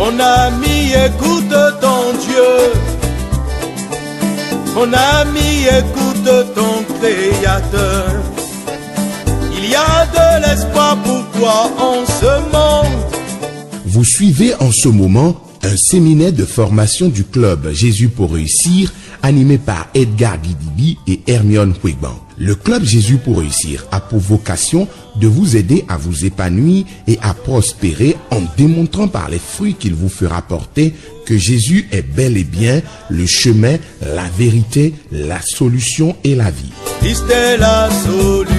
Mon ami, écoute ton Dieu. Mon ami, écoute ton Créateur. Il y a de l'espoir pour toi en ce monde. Vous suivez en ce moment un séminaire de formation du club Jésus pour réussir, animé par Edgar Guidibi et Hermione Kwegban. Le club Jésus pour réussir a pour vocation de vous aider à vous épanouir et à prospérer en démontrant par les fruits qu'il vous fera porter que Jésus est bel et bien le chemin, la vérité, la solution et la vie. Christ est la solution.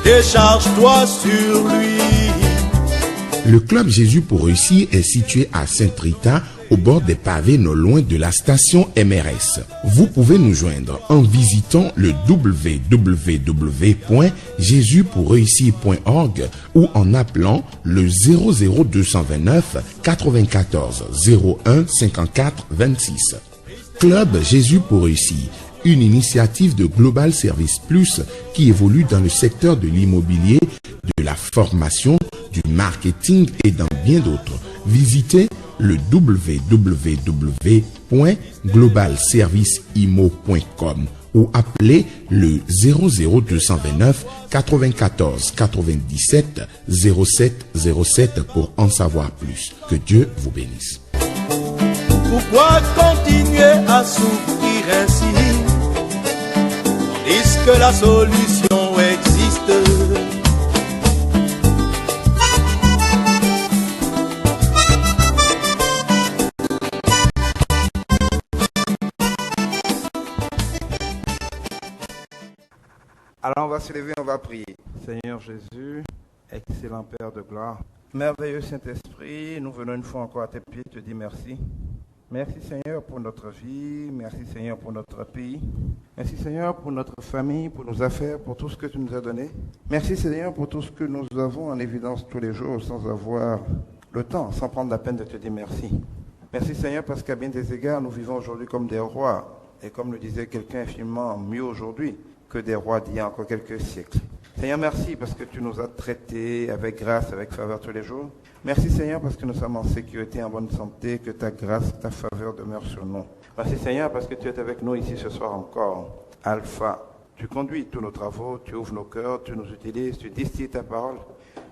Décharge-toi sur lui. Le club Jésus pour réussir est situé à Saint-Rita, au bord des pavés non loin de la station MRS. Vous pouvez nous joindre en visitant le www.jesuspourreussir.org ou en appelant le 00229 94 01 54 26. Club Jésus pour réussir, une initiative de Global Service Plus qui évolue dans le secteur de l'immobilier, de la formation, du marketing et dans bien d'autres. Visitez le www.globalserviceimo.com ou appelez le 00229 94 97 07 07 pour en savoir plus. Que Dieu vous bénisse. Pourquoi continuer à souffrir ainsi, tandis que la solution existe? Alors on va se lever, on va prier. Seigneur Jésus, excellent Père de gloire, merveilleux Saint-Esprit, nous venons une fois encore à tes pieds te dire merci. Merci Seigneur pour notre vie, merci Seigneur pour notre pays, merci Seigneur pour notre famille, pour nos affaires, pour tout ce que tu nous as donné. Merci Seigneur pour tout ce que nous avons en évidence tous les jours sans avoir le temps, sans prendre la peine de te dire merci. Merci Seigneur parce qu'à bien des égards nous vivons aujourd'hui comme des rois et comme le disait quelqu'un infiniment mieux aujourd'hui que des rois d'il y a encore quelques siècles. Seigneur, merci parce que tu nous as traités avec grâce, avec faveur tous les jours. Merci Seigneur parce que nous sommes en sécurité, en bonne santé, que ta grâce, ta faveur demeure sur nous. Merci Seigneur parce que tu es avec nous ici ce soir encore. Alpha, tu conduis tous nos travaux, tu ouvres nos cœurs, tu nous utilises, tu distilles ta parole.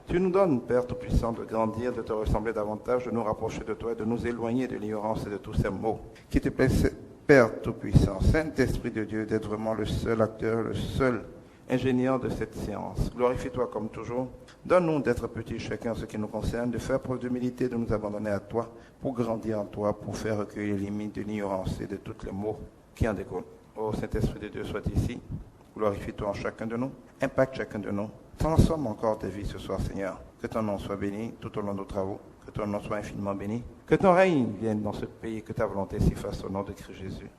Tu nous donnes, Père Tout-Puissant, de grandir, de te ressembler davantage, de nous rapprocher de toi, de nous éloigner de l'ignorance et de tous ces maux. Qui te plaît, Père Tout-Puissant, Saint-Esprit de Dieu, d'être vraiment le seul acteur, le seul ingénieur de cette séance. Glorifie-toi comme toujours. Donne-nous d'être petits chacun ce qui nous concerne, de faire preuve d'humilité, de nous abandonner à toi, pour grandir en toi, pour faire recueillir les limites de l'ignorance et de tous les maux qui en découlent. Ô Saint-Esprit de Dieu, sois ici. Glorifie-toi en chacun de nous. Impacte chacun de nous. Transforme encore tes vies ce soir, Seigneur. Que ton nom soit béni tout au long de nos travaux. Que ton nom soit infiniment béni. Que ton règne vienne dans ce pays, que ta volonté s'y fasse au nom de Christ Jésus.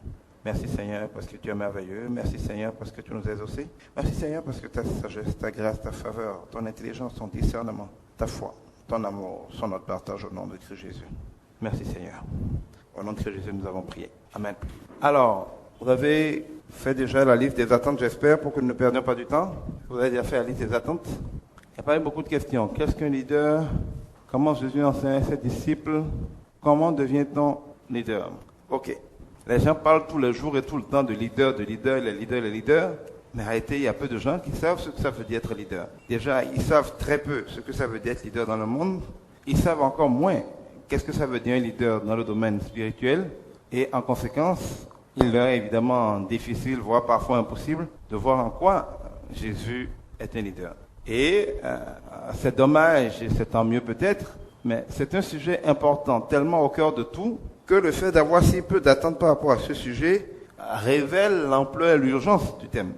Merci Seigneur parce que tu es merveilleux. Merci Seigneur parce que tu nous as exaucés. Merci Seigneur parce que ta sagesse, ta grâce, ta faveur, ton intelligence, ton discernement, ta foi, ton amour sont notre partage au nom de Christ Jésus. Merci Seigneur. Au nom de Christ Jésus, nous avons prié. Amen. Alors, vous avez fait déjà la liste des attentes, j'espère, pour que nous ne perdions pas du temps. Vous avez déjà fait la liste des attentes. Il y a pas eu beaucoup de questions. Qu'est-ce qu'un leader? Comment Jésus enseigne à ses disciples? Comment devient-on leader? Ok. Les gens parlent tous les jours et tout le temps de leader, les leaders. Mais en réalité, il y a peu de gens qui savent ce que ça veut dire être leader. Déjà, ils savent très peu ce que ça veut dire être leader dans le monde. Ils savent encore moins qu'est-ce que ça veut dire un leader dans le domaine spirituel. Et en conséquence, il leur est évidemment difficile, voire parfois impossible, de voir en quoi Jésus est un leader. Et c'est dommage, et c'est tant mieux peut-être, mais c'est un sujet important, tellement au cœur de tout, que le fait d'avoir si peu d'attentes par rapport à ce sujet révèle l'ampleur et l'urgence du thème.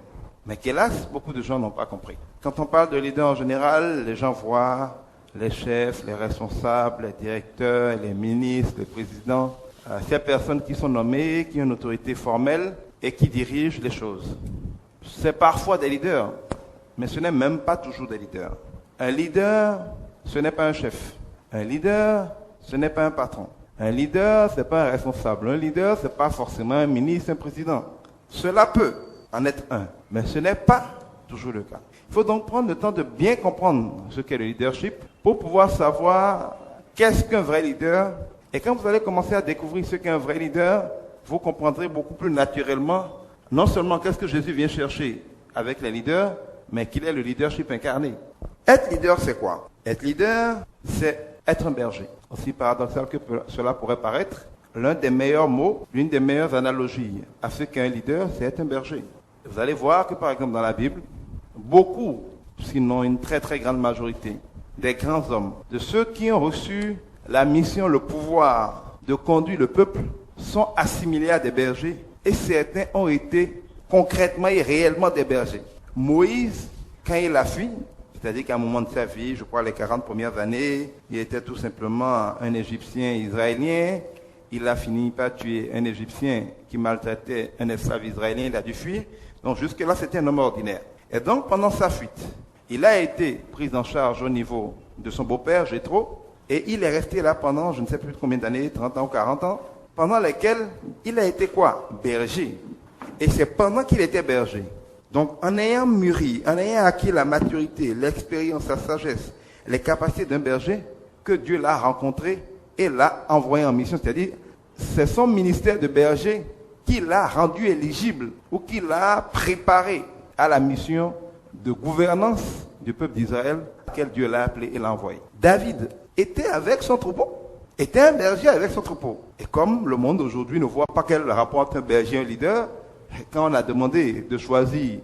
Mais qu'hélas, beaucoup de gens n'ont pas compris. Quand on parle de leader en général, les gens voient les chefs, les responsables, les directeurs, les ministres, les présidents, ces personnes qui sont nommées, qui ont une autorité formelle et qui dirigent les choses. C'est parfois des leaders, mais ce n'est même pas toujours des leaders. Un leader, ce n'est pas un chef. Un leader, ce n'est pas un patron. Un leader, ce n'est pas un responsable. Un leader, ce n'est pas forcément un ministre, un président. Cela peut en être un, mais ce n'est pas toujours le cas. Il faut donc prendre le temps de bien comprendre ce qu'est le leadership pour pouvoir savoir qu'est-ce qu'un vrai leader. Et quand vous allez commencer à découvrir ce qu'est un vrai leader, vous comprendrez beaucoup plus naturellement non seulement qu'est-ce que Jésus vient chercher avec les leaders, mais qu'il est le leadership incarné. Être leader, c'est quoi? Être leader, c'est être un berger. Aussi paradoxal que cela pourrait paraître, l'un des meilleurs mots, l'une des meilleures analogies à ce qu'est un leader, c'est être un berger. Vous allez voir que par exemple dans la Bible, beaucoup, sinon une très très grande majorité, des grands hommes, de ceux qui ont reçu la mission, le pouvoir de conduire le peuple, sont assimilés à des bergers et certains ont été concrètement et réellement des bergers. Moïse, quand il a fui, c'est-à-dire qu'à un moment de sa vie, je crois les 40 premières années, il était tout simplement un Égyptien israélien. Il a fini par tuer un Égyptien qui maltraitait un esclave israélien, il a dû fuir. Donc jusque-là, c'était un homme ordinaire. Et donc, pendant sa fuite, il a été pris en charge au niveau de son beau-père, Jéthro, et il est resté là pendant, je ne sais plus combien d'années, 30 ans ou 40 ans, pendant lesquels il a été quoi? Berger. Et c'est pendant qu'il était berger. Donc, en ayant mûri, en ayant acquis la maturité, l'expérience, la sagesse, les capacités d'un berger, que Dieu l'a rencontré et l'a envoyé en mission. C'est-à-dire, c'est son ministère de berger qui l'a rendu éligible ou qui l'a préparé à la mission de gouvernance du peuple d'Israël, auquel Dieu l'a appelé et l'a envoyé. David était avec son troupeau, était un berger avec son troupeau. Et comme le monde aujourd'hui ne voit pas quel rapport entre un berger et un leader, quand on a demandé de choisir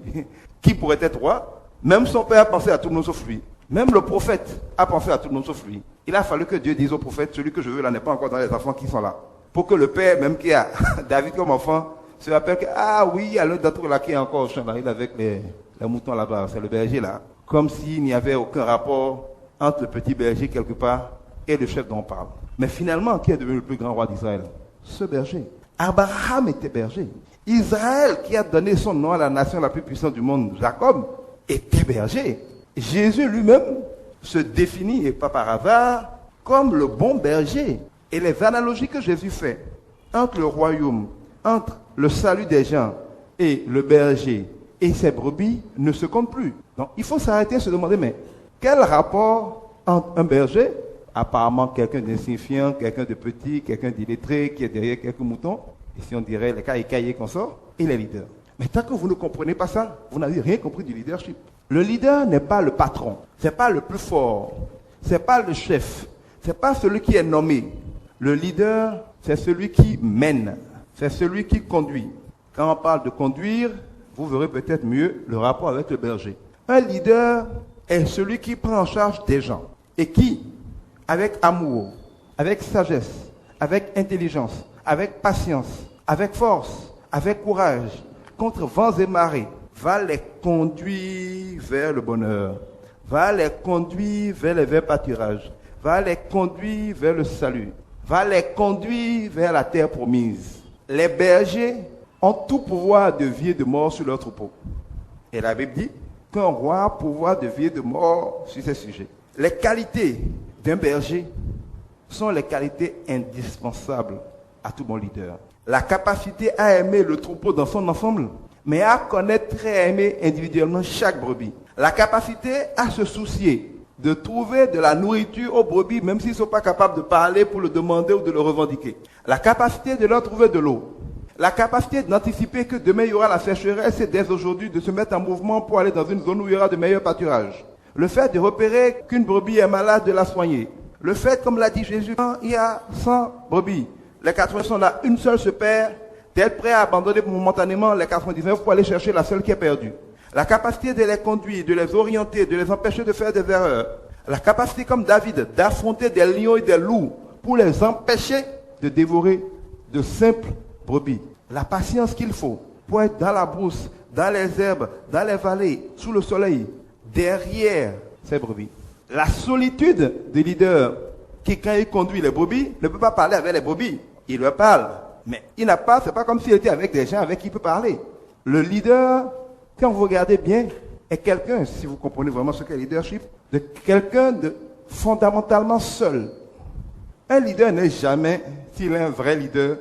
qui pourrait être roi, même son père a pensé à tout le monde sauf lui. Même le prophète a pensé à tout le monde sauf lui. Il a fallu que Dieu dise au prophète, celui que je veux là n'est pas encore dans les enfants qui sont là. Pour que le père, même qui a David comme enfant, se rappelle que, ah oui, il y a l'un d'entre eux là qui est encore au champ, là, il est avec les moutons là-bas, c'est le berger là. Comme s'il n'y avait aucun rapport entre le petit berger quelque part et le chef dont on parle. Mais finalement, qui est devenu le plus grand roi d'Israël? Ce berger. Abraham était berger. Israël, qui a donné son nom à la nation la plus puissante du monde, Jacob, était berger. Jésus lui-même se définit, et pas par hasard, comme le bon berger. Et les analogies que Jésus fait entre le royaume, entre le salut des gens et le berger et ses brebis ne se comptent plus. Donc il faut s'arrêter et se demander, mais quel rapport entre un berger, apparemment quelqu'un d'insignifiant, quelqu'un de petit, quelqu'un d'illettré, qui est derrière quelques moutons, ici on dirait les cahiers qu'on sort, et les leaders. Mais tant que vous ne comprenez pas ça, vous n'avez rien compris du leadership. Le leader n'est pas le patron, c'est pas le plus fort, c'est pas le chef, c'est pas celui qui est nommé. Le leader, c'est celui qui mène, c'est celui qui conduit. Quand on parle de conduire, vous verrez peut-être mieux le rapport avec le berger. Un leader est celui qui prend en charge des gens et qui, avec amour, avec sagesse, avec intelligence, avec patience, avec force, avec courage, contre vents et marées, va les conduire vers le bonheur, va les conduire vers les verts pâturages, va les conduire vers le salut, va les conduire vers la terre promise. Les bergers ont tout pouvoir de vie et de mort sur leur troupeau. Et la Bible dit qu'un roi a pouvoir de vie et de mort sur ces sujets. Les qualités d'un berger sont les qualités indispensables à tout bon leader. La capacité à aimer le troupeau dans son ensemble, mais à connaître et à aimer individuellement chaque brebis. La capacité à se soucier de trouver de la nourriture aux brebis, même s'ils ne sont pas capables de parler pour le demander ou de le revendiquer. La capacité de leur trouver de l'eau. La capacité d'anticiper que demain il y aura la sécheresse et dès aujourd'hui de se mettre en mouvement pour aller dans une zone où il y aura de meilleurs pâturages. Le fait de repérer qu'une brebis est malade, de la soigner. Le fait, comme l'a dit Jésus, quand il y a 100 brebis, les 80 sont là, une seule se perd, d'être prêt à abandonner momentanément les 99 pour aller chercher la seule qui est perdue. La capacité de les conduire, de les orienter, de les empêcher de faire des erreurs. La capacité, comme David, d'affronter des lions et des loups pour les empêcher de dévorer de simples brebis. La patience qu'il faut pour être dans la brousse, dans les herbes, dans les vallées, sous le soleil, derrière ces brebis. La solitude des leaders qui, quand il conduit les brebis, ne peut pas parler avec les brebis. Il leur parle, mais il n'a pas, c'est pas comme s'il était avec des gens avec qui il peut parler. Le leader, quand vous regardez bien, est quelqu'un, si vous comprenez vraiment ce qu'est le leadership, de quelqu'un de fondamentalement seul. Un leader n'est jamais, s'il est un vrai leader,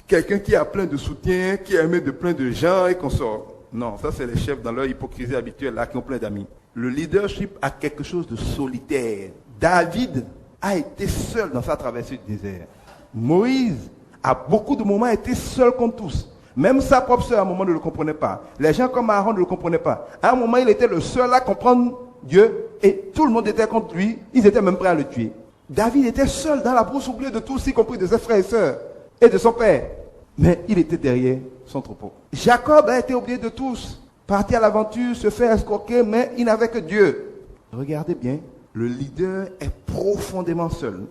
quelqu'un qui a plein de soutien, qui est aimé de plein de gens et qu'on sort. Non, ça c'est les chefs dans leur hypocrisie habituelle là qui ont plein d'amis. le leadership a quelque chose de solitaire. David a été seul dans sa traversée du désert. Moïse, à beaucoup de moments, a été seul contre tous. Même sa propre sœur, à un moment, ne le comprenait pas. Les gens comme Aaron ne le comprenaient pas. À un moment, il était le seul à comprendre Dieu et tout le monde était contre lui. Ils étaient même prêts à le tuer. David était seul dans la brousse oubliée de tous, y compris de ses frères et sœurs et de son père. Mais il était derrière son troupeau. Jacob a été oublié de tous. Parti à l'aventure, se fait escroquer, mais il n'avait que Dieu. Regardez bien, le leader est profondément seul.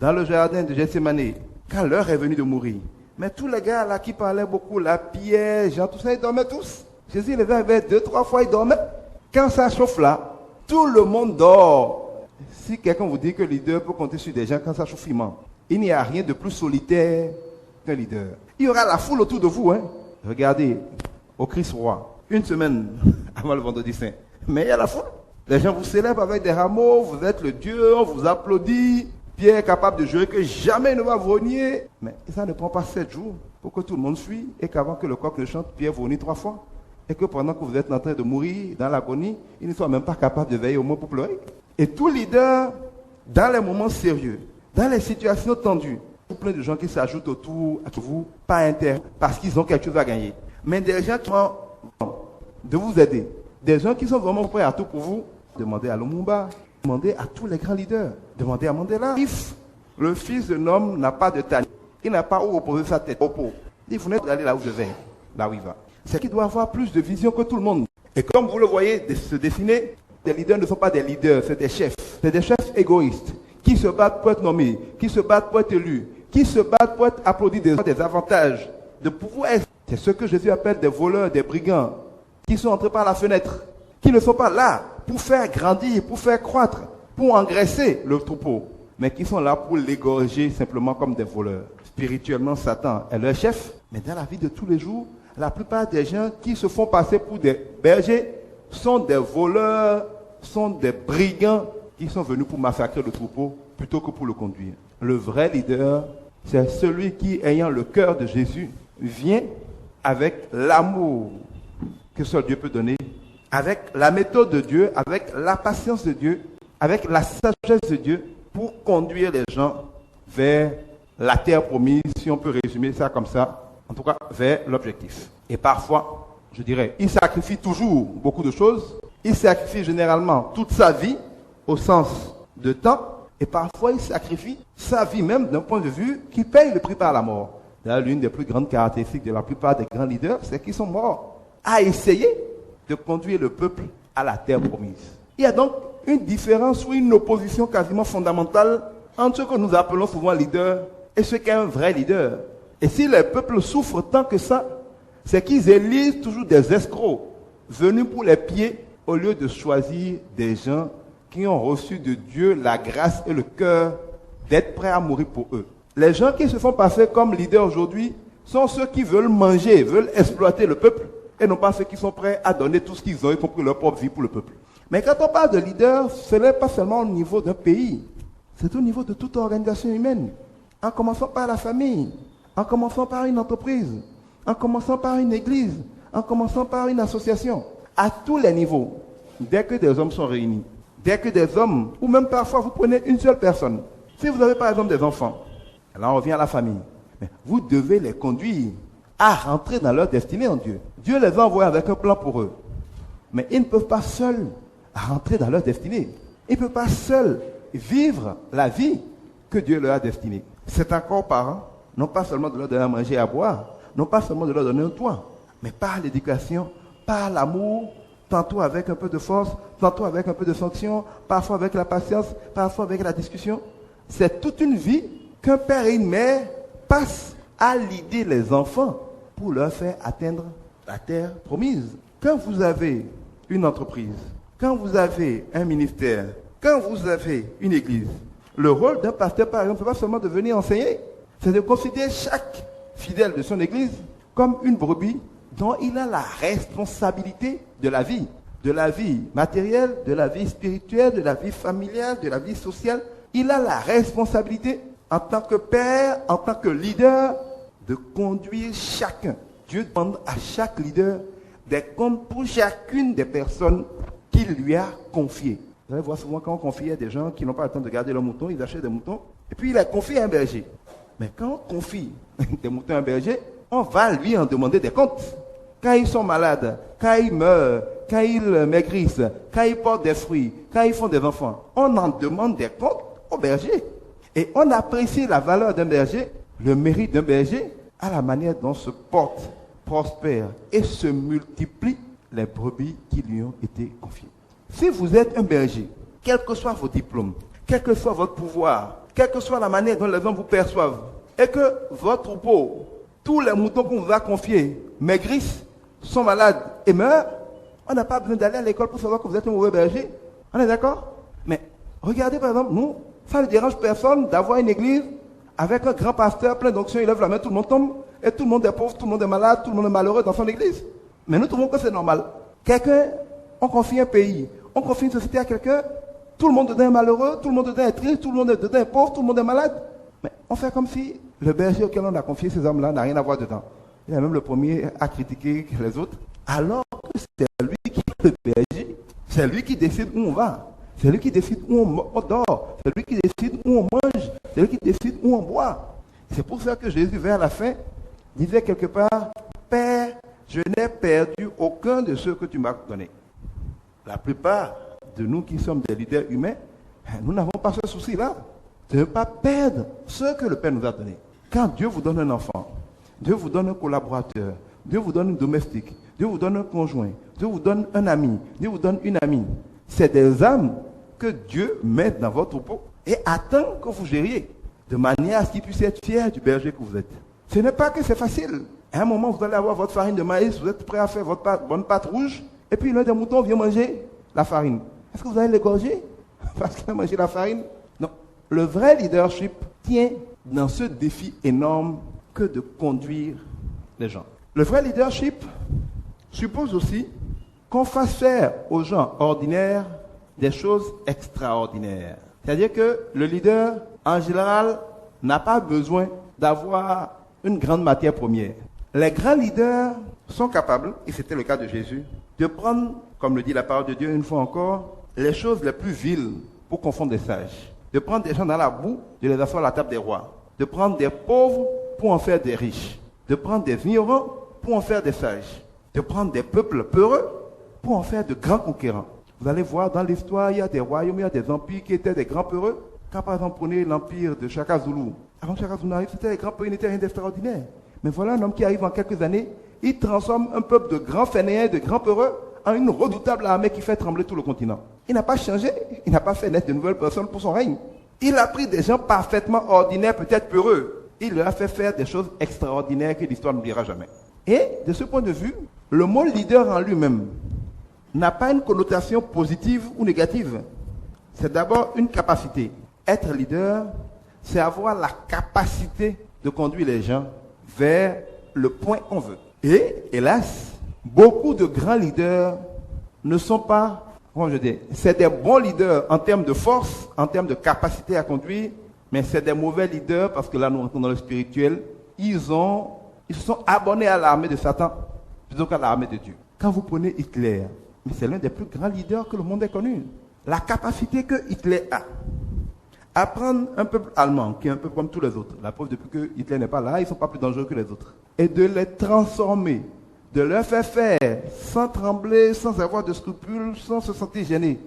Dans le jardin de Gethsémani, quand l'heure est venue de mourir. Mais tous les gars là qui parlaient beaucoup, la Pierre, Jean, tout ça, ils dormaient tous. Jésus les avait 2-3 fois, ils dormaient. Quand ça chauffe là, tout le monde dort. Si quelqu'un vous dit que le leader peut compter sur des gens quand ça chauffe, il ment. Il n'y a rien de plus solitaire qu'un leader. Il y aura la foule autour de vous. Hein. Regardez, au Christ roi, une semaine avant le vendredi saint. Mais il y a la foule. Les gens vous célèbrent avec des rameaux, vous êtes le Dieu, on vous applaudit. Pierre est capable de jurer que jamais il ne va vomir. Mais ça ne prend pas 7 jours pour que tout le monde suive et qu'avant que le coq ne chante, Pierre vomit 3 fois. Et que pendant que vous êtes en train de mourir dans l'agonie, il ne soit même pas capable de veiller au moins pour pleurer. Et tout leader, dans les moments sérieux, dans les situations tendues, il y a plein de gens qui s'ajoutent autour de vous, pas intérêt, parce qu'ils ont quelque chose à gagner. Mais des gens qui ont de vous aider, des gens qui sont vraiment prêts à tout pour vous, demandez à Lumumba, demandez à tous les grands leaders, demandez à Mandela. If le fils d'un homme n'a pas de talent, il n'a pas où reposer sa tête au pot, il faut aller là où je vais, là où il va. C'est qu'il doit avoir plus de vision que tout le monde. Et comme vous le voyez se dessiner, les leaders ne sont pas des leaders, c'est des chefs. C'est des chefs égoïstes qui se battent pour être nommés, qui se battent pour être élus, qui se battent pour être applaudis des avantages, de pouvoir être. C'est ce que Jésus appelle des voleurs, des brigands, qui sont entrés par la fenêtre, qui ne sont pas là pour faire grandir, pour faire croître, pour engraisser le troupeau, mais qui sont là pour l'égorger simplement comme des voleurs. Spirituellement, Satan est leur chef, mais dans la vie de tous les jours, la plupart des gens qui se font passer pour des bergers sont des voleurs, sont des brigands qui sont venus pour massacrer le troupeau plutôt que pour le conduire. Le vrai leader, c'est celui qui, ayant le cœur de Jésus, vient avec l'amour que seul Dieu peut donner, avec la méthode de Dieu, avec la patience de Dieu, avec la sagesse de Dieu, pour conduire les gens vers la terre promise, si on peut résumer ça comme ça, en tout cas vers l'objectif. Et parfois, je dirais, il sacrifie toujours beaucoup de choses, il sacrifie généralement toute sa vie, au sens de temps, et parfois il sacrifie sa vie même d'un point de vue qui paye le prix par la mort. D'ailleurs, l'une des plus grandes caractéristiques de la plupart des grands leaders, c'est qu'ils sont morts à essayer de conduire le peuple à la terre promise. Il y a donc une différence ou une opposition quasiment fondamentale entre ce que nous appelons souvent leader et ce qu'est un vrai leader. Et si les peuples souffrent tant que ça, c'est qu'ils élisent toujours des escrocs venus pour les pieds au lieu de choisir des gens qui ont reçu de Dieu la grâce et le cœur d'être prêts à mourir pour eux. Les gens qui se font passer comme leaders aujourd'hui sont ceux qui veulent manger, veulent exploiter le peuple, et non pas ceux qui sont prêts à donner tout ce qu'ils ont, y compris leur propre vie pour le peuple. Mais quand on parle de leader, ce n'est pas seulement au niveau d'un pays, c'est au niveau de toute organisation humaine. En commençant par la famille, en commençant par une entreprise, en commençant par une église, en commençant par une association, à tous les niveaux, dès que des hommes sont réunis, dès que des hommes, ou même parfois vous prenez une seule personne, si vous avez par exemple des enfants, là on revient à la famille, mais vous devez les conduire à rentrer dans leur destinée en Dieu. Dieu les a envoyés avec un plan pour eux, mais ils ne peuvent pas seuls rentrer dans leur destinée. Ils ne peuvent pas seuls vivre la vie que Dieu leur a destinée. C'est encore parents, non pas seulement de leur donner à manger et à boire, non pas seulement de leur donner un toit, mais par l'éducation, par l'amour, tantôt avec un peu de force, tantôt avec un peu de sanction, parfois avec la patience, parfois avec la discussion. C'est toute une vie qu'un père et une mère passent à l'idée les enfants pour leur faire atteindre la terre promise. Quand vous avez une entreprise, quand vous avez un ministère, quand vous avez une église, le rôle d'un pasteur, par exemple, ce n'est pas seulement de venir enseigner, c'est de considérer chaque fidèle de son église comme une brebis dont il a la responsabilité de la vie matérielle, de la vie spirituelle, de la vie familiale, de la vie sociale. Il a la responsabilité en tant que père, en tant que leader, de conduire chacun. Dieu demande à chaque leader des comptes pour chacune des personnes qu'il lui a confiés. Vous allez voir souvent quand on confie à des gens qui n'ont pas le temps de garder leurs moutons, ils achètent des moutons, et puis il les confie à un berger. Mais quand on confie des moutons à un berger, on va lui en demander des comptes. Quand ils sont malades, quand ils meurent, quand ils maigrissent, quand ils portent des fruits, quand ils font des enfants, on en demande des comptes au berger. Et on apprécie la valeur d'un berger, le mérite d'un berger, à la manière dont se portent, prospèrent et se multiplient les brebis qui lui ont été confiées. Si vous êtes un berger, quels que soient vos diplômes, quel que soit votre pouvoir, quelle que soit la manière dont les hommes vous perçoivent, et que votre troupeau, tous les moutons qu'on vous a confiés, maigrissent, sont malades et meurent, on n'a pas besoin d'aller à l'école pour savoir que vous êtes un mauvais berger. On est d'accord? Mais regardez par exemple, nous, ça ne dérange personne d'avoir une église avec un grand pasteur plein d'onction, il lève la main, tout le monde tombe, et tout le monde est pauvre, tout le monde est malade, tout le monde est malheureux dans son église. Mais nous trouvons que c'est normal. Quelqu'un, on confie un pays, on confie une société à quelqu'un, tout le monde dedans est malheureux, tout le monde dedans est triste, tout le monde dedans est pauvre, tout le monde est malade. Mais on fait comme si le berger auquel on a confié ces hommes-là n'a rien à voir dedans. Il est même le premier à critiquer les autres, alors que c'est lui qui est le berger, c'est lui qui décide où on va, c'est lui qui décide où on dort, c'est lui qui décide où on mange, c'est lui qui décide où on boit. C'est pour ça que Jésus, vers la fin, disait quelque part, Père, je n'ai perdu aucun de ceux que tu m'as donnés. La plupart de nous qui sommes des leaders humains, nous n'avons pas ce souci-là, de ne pas perdre ce que le Père nous a donné. Quand Dieu vous donne un enfant, Dieu vous donne un collaborateur, Dieu vous donne un domestique, Dieu vous donne un conjoint, Dieu vous donne un ami, Dieu vous donne une amie. C'est des âmes que Dieu met dans votre troupeau et attend que vous gériez, de manière à ce qu'ils puissent être fiers du berger que vous êtes. Ce n'est pas que c'est facile. À un moment, vous allez avoir votre farine de maïs, vous êtes prêt à faire votre bonne pâte rouge, et puis l'un des moutons vient manger la farine. Est-ce que vous allez l'égorger parce qu'il a mangé la farine? Non. Le vrai leadership tient dans ce défi énorme que de conduire les gens. Le vrai leadership suppose aussi qu'on fasse faire aux gens ordinaires des choses extraordinaires. C'est-à-dire que le leader, en général, n'a pas besoin d'avoir une grande matière première. Les grands leaders sont capables, et c'était le cas de Jésus, de prendre, comme le dit la parole de Dieu une fois encore, les choses les plus viles pour confondre des sages. De prendre des gens dans la boue, de les asseoir à la table des rois. De prendre des pauvres pour en faire des riches. De prendre des ignorants pour en faire des sages. De prendre des peuples peureux pour en faire de grands conquérants. Vous allez voir dans l'histoire, il y a des royaumes, il y a des empires qui étaient des grands peureux. Quand par exemple, prenez l'empire de Shaka Zulu. Avant que Shaka Zulu n'arrive, c'était des grands peureux, il n'était rien d'extraordinaire. Mais voilà un homme qui arrive en quelques années, il transforme un peuple de grands fainéants, de grands peureux, en une redoutable armée qui fait trembler tout le continent. Il n'a pas changé, il n'a pas fait naître de nouvelles personnes pour son règne. Il a pris des gens parfaitement ordinaires, peut-être peureux. Il leur a fait faire des choses extraordinaires que l'histoire n'oubliera jamais. Et de ce point de vue, le mot leader en lui-même n'a pas une connotation positive ou négative. C'est d'abord une capacité. Être leader, c'est avoir la capacité de conduire les gens vers le point qu'on veut. Et, hélas, beaucoup de grands leaders ne sont pas, comment je dis, c'est des bons leaders en termes de force, en termes de capacité à conduire, mais c'est des mauvais leaders parce que là, nous rentrons dans le spirituel. Ils se sont abonnés à l'armée de Satan plutôt qu'à l'armée de Dieu. Quand vous prenez Hitler, mais c'est l'un des plus grands leaders que le monde ait connu. La capacité que Hitler a à prendre un peuple allemand, qui est un peu comme tous les autres, la preuve depuis que Hitler n'est pas là, ils ne sont pas plus dangereux que les autres, et de les transformer, de leur faire sans trembler, sans avoir de scrupules, sans se sentir gênés.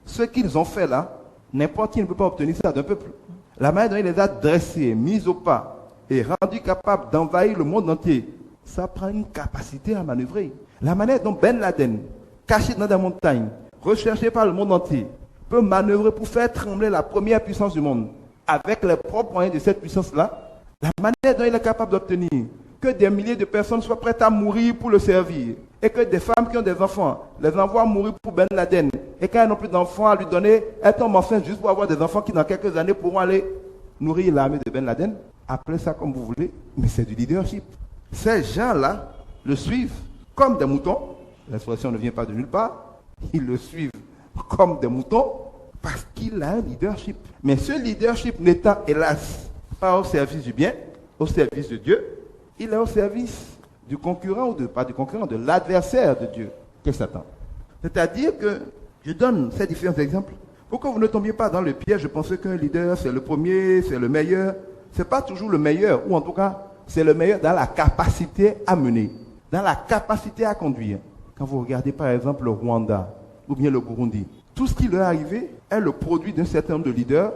Ce qu'ils ont fait là, n'importe qui ne peut pas obtenir ça d'un peuple. La manière dont il les a dressés, mis au pas, et rendus capables d'envahir le monde entier, ça prend une capacité à manœuvrer. La manière dont Ben Laden, caché dans des montagnes, recherché par le monde entier, peut manœuvrer pour faire trembler la première puissance du monde, avec les propres moyens de cette puissance-là, la manière dont il est capable d'obtenir que des milliers de personnes soient prêtes à mourir pour le servir, et que des femmes qui ont des enfants les envoient mourir pour Ben Laden, et quand elles n'ont plus d'enfants à lui donner, elles tombent enceintes juste pour avoir des enfants qui dans quelques années pourront aller nourrir l'armée de Ben Laden. Appelez ça comme vous voulez, mais c'est du leadership. Ces gens-là le suivent comme des moutons. L'expression ne vient pas de nulle part. Ils le suivent comme des moutons parce qu'il a un leadership. Mais ce leadership n'étant, hélas, pas au service du bien, au service de Dieu, il est au service du concurrent, ou pas du concurrent, de l'adversaire de Dieu, qui est Satan. C'est-à-dire que Je donne ces différents exemples pour que vous ne tombiez pas dans le piège de penser qu'un leader, c'est le premier, c'est le meilleur. Ce n'est pas toujours le meilleur, ou en tout cas, c'est le meilleur dans la capacité à mener, dans la capacité à conduire. Quand vous regardez par exemple le Rwanda ou bien le Burundi, tout ce qui leur est arrivé est le produit d'un certain nombre de leaders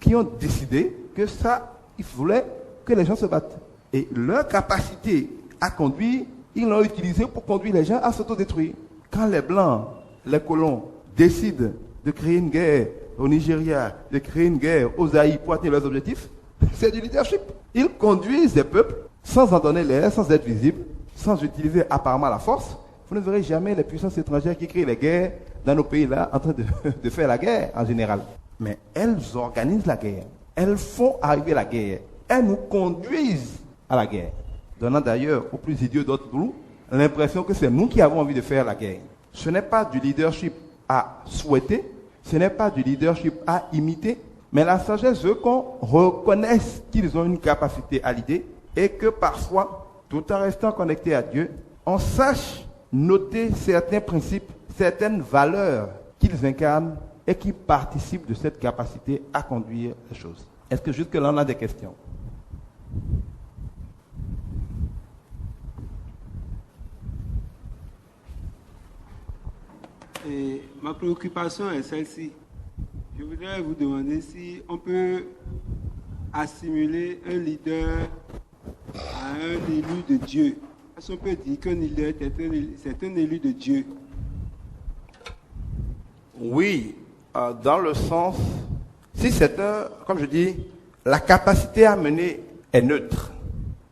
qui ont décidé que ça, ils voulaient que les gens se battent. Et leur capacité à conduire, ils l'ont utilisé pour conduire les gens à s'autodétruire. Quand les Blancs, les colons, décident de créer une guerre au Nigeria, de créer une guerre aux Zaïre pour atteindre leurs objectifs, c'est du leadership. Ils conduisent des peuples sans en donner l'air, sans être visibles, sans utiliser apparemment la force. Vous ne verrez jamais les puissances étrangères qui créent les guerres dans nos pays-là en train de faire la guerre en général. Mais elles organisent la guerre. Elles font arriver la guerre. Elles nous conduisent à la guerre. Donnant d'ailleurs aux plus idiots d'entre nous l'impression que c'est nous qui avons envie de faire la guerre. Ce n'est pas du leadership à souhaiter, ce n'est pas du leadership à imiter, mais la sagesse veut qu'on reconnaisse qu'ils ont une capacité à l'idée et que parfois, tout en restant connecté à Dieu, on sache noter certains principes, certaines valeurs qu'ils incarnent et qui participent de cette capacité à conduire les choses. Est-ce que jusque-là on a des questions? Et ma préoccupation est celle-ci. Je voudrais vous demander si on peut assimiler un leader à un élu de Dieu. Est-ce qu'on peut dire qu'un leader c'est un élu de Dieu? Oui, dans le sens, si c'est comme je dis, la capacité à mener est neutre.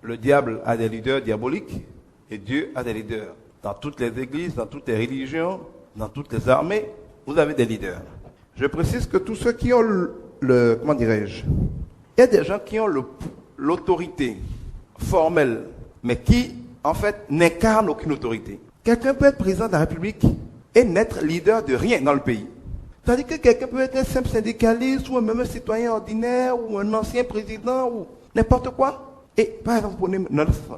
Le diable a des leaders diaboliques et Dieu a des leaders. Dans toutes les églises, dans toutes les religions, dans toutes les armées, vous avez des leaders. Je précise que tous ceux qui ont comment dirais-je, il y a des gens qui ont l'autorité formelle, mais qui, en fait, n'incarnent aucune autorité. Quelqu'un peut être président de la République et n'être leader de rien dans le pays. C'est-à-dire que quelqu'un peut être un simple syndicaliste ou même un citoyen ordinaire ou un ancien président ou n'importe quoi. Et par exemple, vous prenez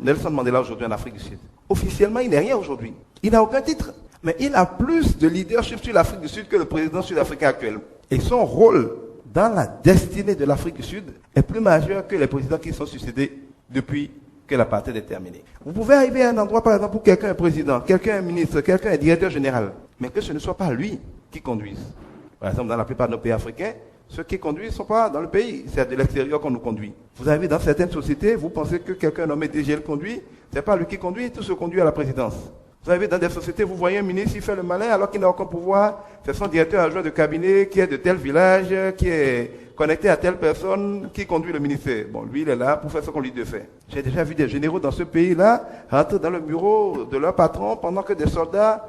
Nelson Mandela aujourd'hui en Afrique du Sud. Officiellement, il n'est rien aujourd'hui. Il n'a aucun titre. Mais il a plus de leadership sur l'Afrique du Sud que le président sud-africain actuel. Et son rôle dans la destinée de l'Afrique du Sud est plus majeur que les présidents qui sont succédés depuis que l'apartheid est terminé. Vous pouvez arriver à un endroit, par exemple, où quelqu'un est président, quelqu'un est ministre, quelqu'un est directeur général, mais que ce ne soit pas lui qui conduise. Par exemple, dans la plupart de nos pays africains, ceux qui conduisent ne sont pas dans le pays, c'est de l'extérieur qu'on nous conduit. Vous avez dans certaines sociétés, vous pensez que quelqu'un nommé DG conduit, ce n'est pas lui qui conduit, tout se conduit à la présidence. Vous avez dans des sociétés, vous voyez un ministre, il fait le malin alors qu'il n'a aucun pouvoir, c'est son directeur adjoint de cabinet qui est de tel village, qui est connecté à telle personne, qui conduit le ministère. Bon, lui, il est là pour faire ce qu'on lui dit de faire. J'ai déjà vu des généraux dans ce pays-là rentrer dans le bureau de leur patron pendant que des soldats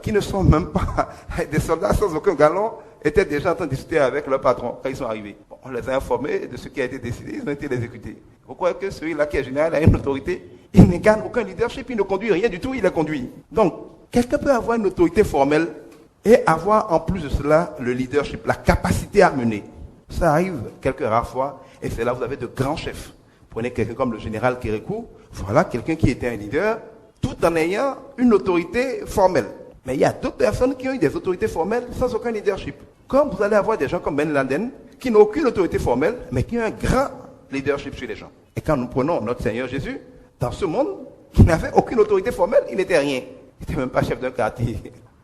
qui ne sont même pas des soldats sans aucun galon étaient déjà en train de discuter avec leur patron quand ils sont arrivés. Bon, on les a informés de ce qui a été décidé, ils ont été exécutés. Vous croyez que celui-là qui est général a une autorité? Il n'incarne aucun leadership, il ne conduit rien du tout, il est conduit. Donc, quelqu'un peut avoir une autorité formelle et avoir en plus de cela le leadership, la capacité à mener. Ça arrive quelques rares fois et c'est là où vous avez de grands chefs. Prenez quelqu'un comme le général Kérékou, voilà quelqu'un qui était un leader tout en ayant une autorité formelle. Mais il y a d'autres personnes qui ont eu des autorités formelles sans aucun leadership. Comme vous allez avoir des gens comme Ben Laden qui n'ont aucune autorité formelle mais qui ont un grand leadership sur les gens. Et quand nous prenons notre Seigneur Jésus, dans ce monde, qui n'avait aucune autorité formelle, il n'était rien. Il n'était même pas chef d'un quartier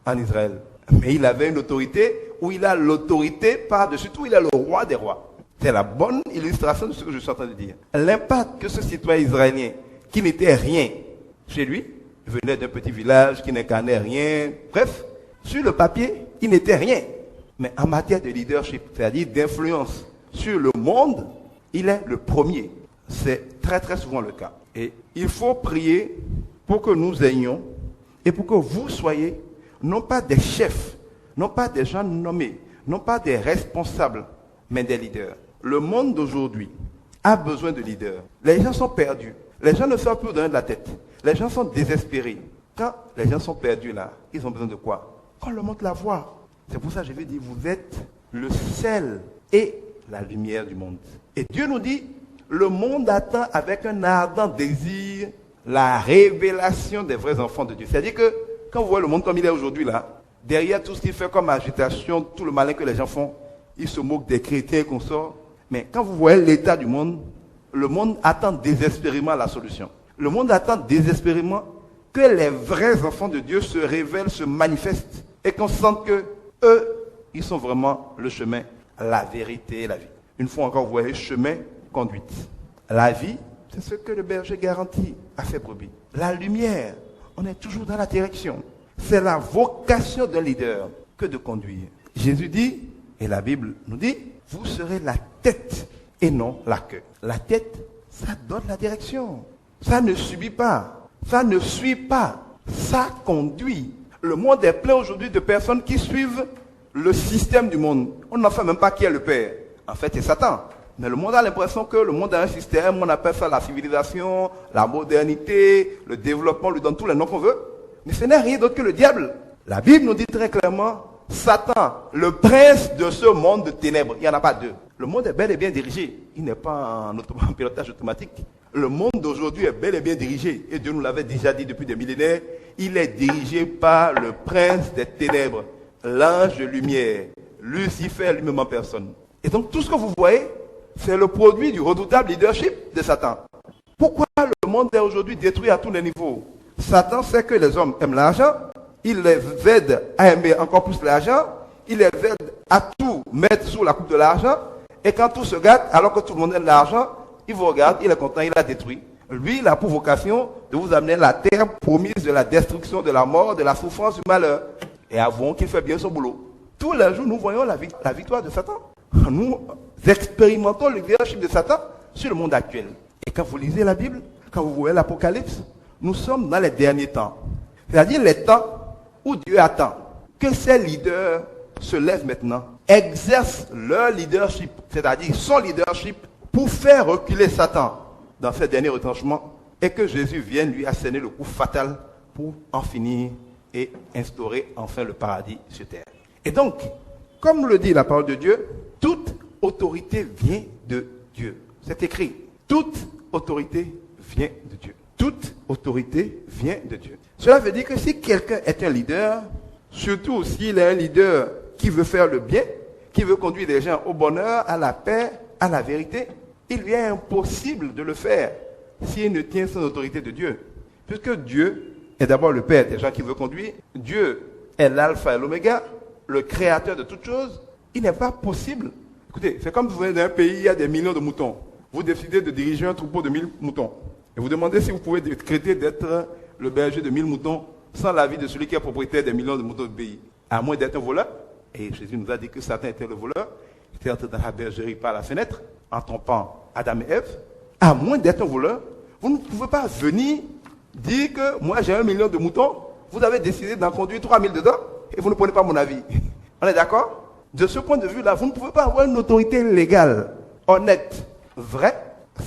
en Israël. Mais il avait une autorité où il a l'autorité par-dessus tout, il est le roi des rois. C'est la bonne illustration de ce que je suis en train de dire. L'impact que ce citoyen israélien, qui n'était rien chez lui, venait d'un petit village qui n'incarnait rien, bref, sur le papier, il n'était rien. Mais en matière de leadership, c'est-à-dire d'influence sur le monde, il est le premier. C'est très très souvent le cas. Et il faut prier pour que nous ayons et pour que vous soyez non pas des chefs, non pas des gens nommés, non pas des responsables, mais des leaders. Le monde d'aujourd'hui a besoin de leaders. Les gens sont perdus. Les gens ne savent plus où donner de la tête. Les gens sont désespérés. Quand les gens sont perdus là, ils ont besoin de quoi? Qu'on leur montre la voie. C'est pour ça que je vais dire, vous êtes le sel et la lumière du monde. Et Dieu nous dit, le monde attend avec un ardent désir la révélation des vrais enfants de Dieu. C'est-à-dire que quand vous voyez le monde comme il est aujourd'hui là, Derrière tout ce qu'il fait comme agitation, tout le malin que les gens font, ils se moquent des chrétiens qu'on sort. Mais quand vous voyez l'état du monde, le monde attend désespérément la solution. Le monde attend désespérément que les vrais enfants de Dieu se révèlent, se manifestent et qu'on sente que eux, ils sont vraiment le chemin, la vérité et la vie. Une fois encore, vous voyez, chemin, conduite. La vie, c'est ce que le berger garantit à ses brebis. La lumière, on est toujours dans la direction. C'est la vocation d'un leader que de conduire. Jésus dit, et la Bible nous dit, vous serez la tête et non la queue. La tête, ça donne la direction. Ça ne subit pas. Ça ne suit pas. Ça conduit. Le monde est plein aujourd'hui de personnes qui suivent le système du monde. On n'en fait même pas qui est le père. En fait, c'est Satan. Mais le monde a l'impression que le monde a un système, on appelle ça la civilisation, la modernité, le développement, on lui donne tous les noms qu'on veut. Mais ce n'est rien d'autre que le diable. La Bible nous dit très clairement, Satan, le prince de ce monde de ténèbres, il n'y en a pas deux. Le monde est bel et bien dirigé. Il n'est pas en pilotage automatique. Le monde d'aujourd'hui est bel et bien dirigé. Et Dieu nous l'avait déjà dit depuis des millénaires. Il est dirigé par le prince des ténèbres, l'ange de lumière, Lucifer lui-même en personne. Et donc tout ce que vous voyez, c'est le produit du redoutable leadership de Satan. Pourquoi le monde est aujourd'hui détruit à tous les niveaux? Satan sait que les hommes aiment l'argent. Il les aide à aimer encore plus l'argent. Il les aide à tout mettre sous la coupe de l'argent. Et quand tout se gâte, alors que tout le monde aime l'argent, il vous regarde, il est content, il a détruit. Lui, il a pour vocation de vous amener la terre promise de la destruction, de la mort, de la souffrance, du malheur. Et avouons qu'il fait bien son boulot. Tous les jours, nous voyons la victoire de Satan. Nous expérimentons le leadership de Satan sur le monde actuel. Et quand vous lisez la Bible, quand vous voyez l'Apocalypse, nous sommes dans les derniers temps. C'est-à-dire les temps où Dieu attend que ses leaders se lèvent maintenant, exercent leur leadership, c'est-à-dire son leadership, pour faire reculer Satan dans ses derniers retranchements et que Jésus vienne lui asséner le coup fatal pour en finir et instaurer enfin le paradis sur terre. Et donc, comme le dit la parole de Dieu, toute autorité vient de Dieu. C'est écrit. Toute autorité vient de Dieu. Toute autorité vient de Dieu. Cela veut dire que si quelqu'un est un leader, surtout s'il est un leader qui veut faire le bien, qui veut conduire les gens au bonheur, à la paix, à la vérité, il lui est impossible de le faire s'il ne tient son autorité de Dieu. Puisque Dieu est d'abord le Père des gens qui veut conduire. Dieu est l'alpha et l'oméga, le créateur de toutes choses. Il n'est pas possible. Écoutez, c'est comme si vous venez d'un pays, il y a des millions de moutons. Vous décidez de diriger un troupeau de 1000 moutons. Et vous demandez si vous pouvez décréter d'être le berger de 1000 moutons sans l'avis de celui qui est propriétaire des millions de moutons du pays. À moins d'être un voleur. Et Jésus nous a dit que Satan était le voleur. Il était entré dans la bergerie par la fenêtre, en trompant Adam et Ève. À moins d'être un voleur, vous ne pouvez pas venir dire que moi j'ai 1 million de moutons, vous avez décidé d'en conduire 3000 dedans et vous ne prenez pas mon avis. On est d'accord? De ce point de vue-là, vous ne pouvez pas avoir une autorité légale, honnête, vraie,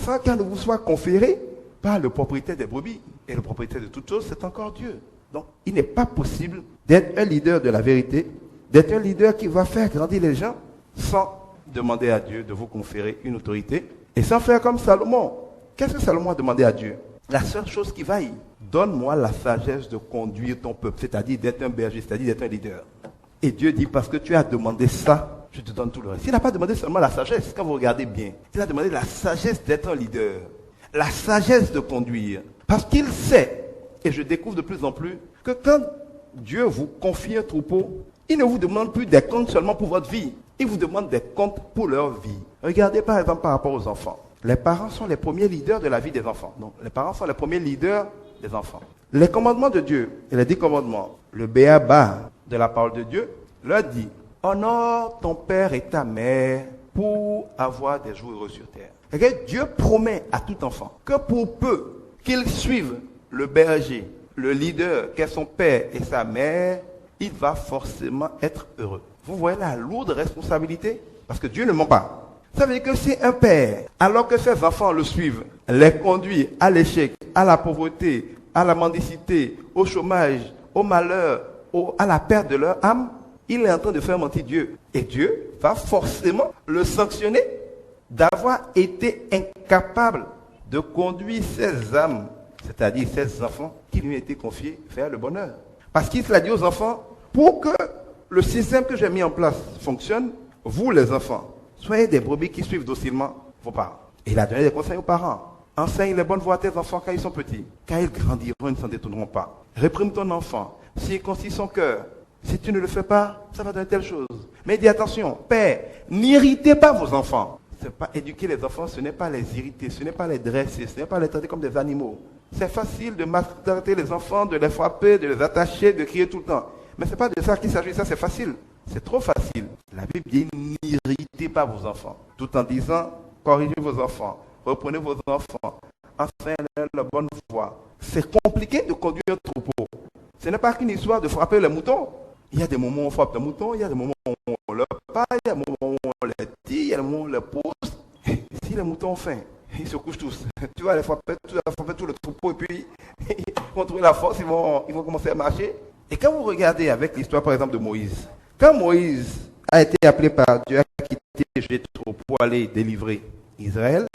sans qu'elle ne vous soit conférée par le propriétaire des brebis. Et le propriétaire de toutes choses, c'est encore Dieu. Donc, il n'est pas possible d'être un leader de la vérité, d'être un leader qui va faire grandir les gens sans demander à Dieu de vous conférer une autorité et sans faire comme Salomon. Qu'est-ce que Salomon a demandé à Dieu? La seule chose qui vaille, donne-moi la sagesse de conduire ton peuple, c'est-à-dire d'être un berger, c'est-à-dire d'être un leader. Et Dieu dit, parce que tu as demandé ça, je te donne tout le reste. Il n'a pas demandé seulement la sagesse, quand vous regardez bien. Il a demandé la sagesse d'être un leader, la sagesse de conduire. Parce qu'il sait, et je découvre de plus en plus, que quand Dieu vous confie un troupeau, il ne vous demande plus des comptes seulement pour votre vie. Il vous demande des comptes pour leur vie. Regardez par exemple par rapport aux enfants. Les parents sont les premiers leaders de la vie des enfants. Donc, les parents sont les premiers leaders des enfants. Les commandements de Dieu, et les 10 commandements, le béaba de la parole de Dieu, leur dit, honore ton père et ta mère pour avoir des jours heureux sur terre. Et Dieu promet à tout enfant que pour peu qu'il suive le berger, le leader qu'est son père et sa mère, il va forcément être heureux. Vous voyez la lourde responsabilité? Parce que Dieu ne ment pas. Ça veut dire que si un père, alors que ses enfants le suivent, les conduit à l'échec, à la pauvreté, à la mendicité, au chômage, au malheur, à la perte de leur âme, il est en train de faire mentir Dieu. Et Dieu va forcément le sanctionner d'avoir été incapable de conduire ses âmes, c'est-à-dire ses enfants qui lui ont été confiés, vers le bonheur. Parce qu'il a dit aux enfants, Pour que le système que j'ai mis en place fonctionne, vous les enfants, soyez des brebis qui suivent docilement vos parents. Et il a donné des conseils aux parents. Enseigne les bonnes voies à tes enfants quand ils sont petits. Quand ils grandiront, ils ne s'en détourneront pas. Réprime ton enfant. Circoncis son cœur. Si tu ne le fais pas, ça va donner telle chose. Mais dis attention, père, n'irritez pas vos enfants. Ce n'est pas éduquer les enfants, ce n'est pas les irriter, ce n'est pas les dresser, ce n'est pas les traiter comme des animaux. C'est facile de maltraiter les enfants, de les frapper, de les attacher, de crier tout le temps. Mais ce n'est pas de ça qu'il s'agit, ça c'est facile. C'est trop facile. La Bible dit, n'irritez pas vos enfants. Tout en disant, corrigez vos enfants, reprenez vos enfants, enseignez-leur la bonne voie. C'est compliqué de conduire un troupeau. Ce n'est pas qu'une histoire de frapper les moutons. Il y a des moments où on frappe les moutons, il y a des moments où on leur parle, il y a des moments où on les tire, il y a des moments où on les pousse. Si les moutons ont faim, ils se couchent tous. Tu vas les frapper tout le troupeau et puis ils vont trouver la force, ils vont commencer à marcher. Et quand vous regardez avec l'histoire par exemple de Moïse, quand Moïse a été appelé par Dieu à quitter Jéthro pour aller délivrer Israël,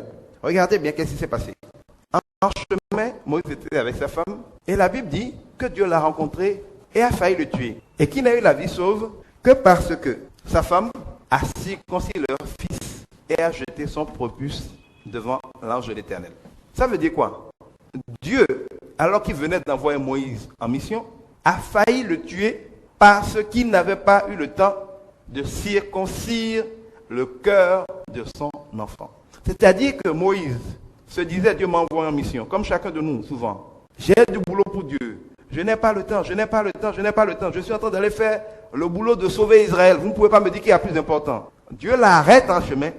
regardez bien qu'est-ce qui s'est passé. En chemin, Moïse était avec sa femme et la Bible dit que Dieu l'a rencontré et a failli le tuer. Et qu'il n'a eu la vie sauve que parce que sa femme a circoncis leur fils et a jeté son prépuce devant l'ange de l'Éternel. Ça veut dire quoi? Dieu, alors qu'il venait d'envoyer Moïse en mission, a failli le tuer parce qu'il n'avait pas eu le temps de circoncire le cœur de son enfant. C'est-à-dire que Moïse se disait, Dieu m'a envoyé en mission, comme chacun de nous souvent. J'ai du boulot pour Dieu. Je n'ai pas le temps, je n'ai pas le temps, je n'ai pas le temps. Je suis en train d'aller faire le boulot de sauver Israël. Vous ne pouvez pas me dire qu'il y a plus important. Dieu l'arrête en chemin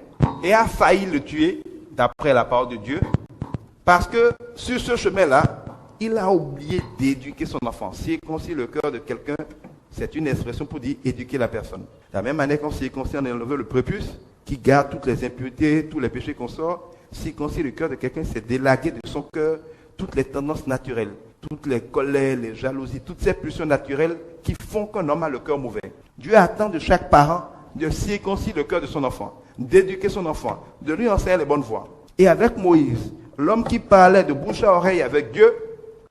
et a failli le tuer, d'après la parole de Dieu, parce que sur ce chemin-là, il a oublié d'éduquer son enfant. Circoncire le cœur de quelqu'un, c'est une expression pour dire éduquer la personne. De la même manière qu'on circoncit en enlevant le prépuce, qui garde toutes les impuretés, tous les péchés qu'on sort, circoncire le cœur de quelqu'un, c'est délaguer de son cœur toutes les tendances naturelles, toutes les colères, les jalousies, toutes ces pulsions naturelles qui font qu'un homme a le cœur mauvais. Dieu attend de chaque parent de circoncire le cœur de son enfant, d'éduquer son enfant, de lui enseigner les bonnes voies. Et avec Moïse, l'homme qui parlait de bouche à oreille avec Dieu,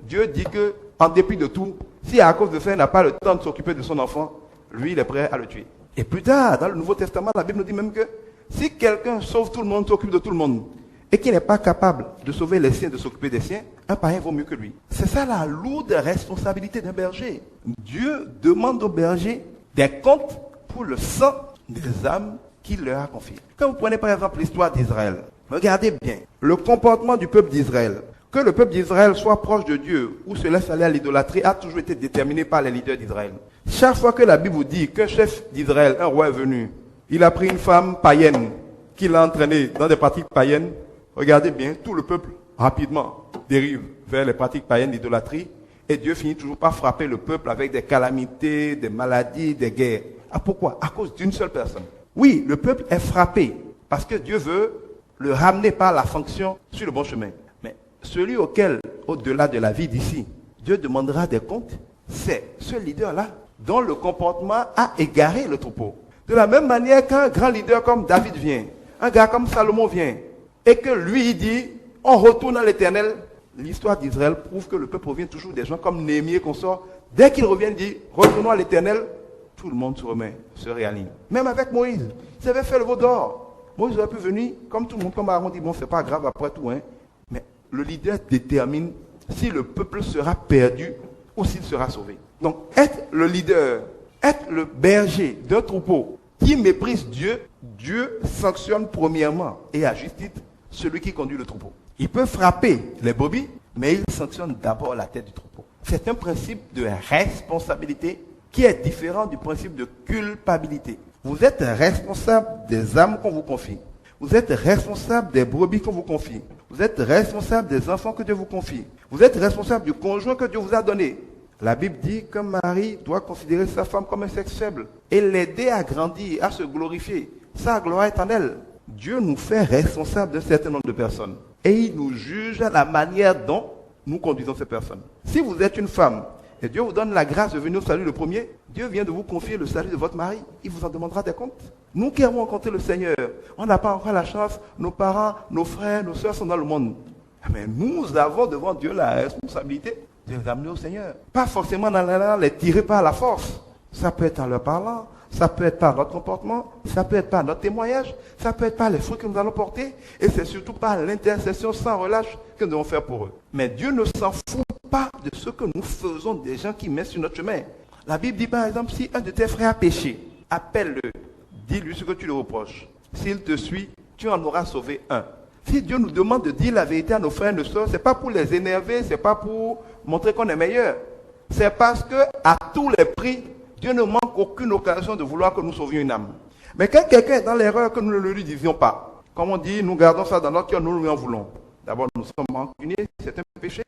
Dieu dit que, en dépit de tout, si à cause de ça il n'a pas le temps de s'occuper de son enfant, lui il est prêt à le tuer. Et plus tard, dans le Nouveau Testament, la Bible nous dit même que si quelqu'un sauve tout le monde, s'occupe de tout le monde, et qu'il n'est pas capable de sauver les siens, de s'occuper des siens, un païen vaut mieux que lui. C'est ça la lourde responsabilité d'un berger. Dieu demande au berger des comptes pour le sang des âmes qu'il leur a confiées. Quand vous prenez par exemple l'histoire d'Israël, regardez bien le comportement du peuple d'Israël. Que le peuple d'Israël soit proche de Dieu ou se laisse aller à l'idolâtrie a toujours été déterminé par les leaders d'Israël. Chaque fois que la Bible vous dit qu'un chef d'Israël, un roi est venu, il a pris une femme païenne qui l'a entraînée dans des pratiques païennes, regardez bien, tout le peuple rapidement dérive vers les pratiques païennes d'idolâtrie et Dieu finit toujours par frapper le peuple avec des calamités, des maladies, des guerres. Ah, pourquoi? À cause d'une seule personne. Oui, le peuple est frappé parce que Dieu veut le ramener par la fonction sur le bon chemin. Mais celui auquel, au-delà de la vie d'ici, Dieu demandera des comptes, c'est ce leader-là dont le comportement a égaré le troupeau. De la même manière qu'un grand leader comme David vient, un gars comme Salomon vient, et que lui il dit, on retourne à l'Éternel. L'histoire d'Israël prouve que le peuple revient toujours des gens comme Néhémie qu'on sort. Dès qu'il revient, il dit, retournons à l'Éternel. Tout le monde se remet, se réaligne. Même avec Moïse, il avait fait le veau d'or. Moïse aurait pu venir, comme tout le monde, comme Aaron dit, bon, c'est pas grave après tout, hein. Mais le leader détermine si le peuple sera perdu ou s'il sera sauvé. Donc, être le leader, être le berger d'un troupeau qui méprise Dieu, Dieu sanctionne premièrement et à juste titre celui qui conduit le troupeau. Il peut frapper les brebis, mais il sanctionne d'abord la tête du troupeau. C'est un principe de responsabilité qui est différent du principe de culpabilité. Vous êtes responsable des âmes qu'on vous confie. Vous êtes responsable des brebis qu'on vous confie. Vous êtes responsable des enfants que Dieu vous confie. Vous êtes responsable du conjoint que Dieu vous a donné. La Bible dit qu'un mari doit considérer sa femme comme un sexe faible et l'aider à grandir, à se glorifier. Sa gloire est en elle. Dieu nous fait responsables d'un certain nombre de personnes et il nous juge à la manière dont nous conduisons ces personnes. Si vous êtes une femme et Dieu vous donne la grâce de venir au salut le premier, Dieu vient de vous confier le salut de votre mari. Il vous en demandera des comptes. Nous qui avons rencontré le Seigneur, on n'a pas encore la chance, nos parents, nos frères, nos soeurs sont dans le monde. Mais nous avons devant Dieu la responsabilité de les amener au Seigneur. Pas forcément dans les tirer par la force. Ça peut être en leur parlant, ça peut être par notre comportement, ça peut être par notre témoignage, ça peut être par les fruits que nous allons porter, et c'est surtout par l'intercession sans relâche que nous devons faire pour eux. Mais Dieu ne s'en fout pas de ce que nous faisons des gens qui mettent sur notre chemin. La Bible dit par exemple, si un de tes frères a péché, appelle-le, dis-lui ce que tu le reproches. S'il te suit, tu en auras sauvé un. Si Dieu nous demande de dire la vérité à nos frères et nos soeurs, ce n'est pas pour les énerver, ce n'est pas pour montrer qu'on est meilleur. C'est parce que à tous les prix, Dieu ne manque aucune occasion de vouloir que nous sauvions une âme. Mais quand quelqu'un est dans l'erreur, que nous ne le lui disions pas. Comme on dit, nous gardons ça dans notre cœur, nous lui en voulons. D'abord, nous sommes rancuniers, c'est un péché.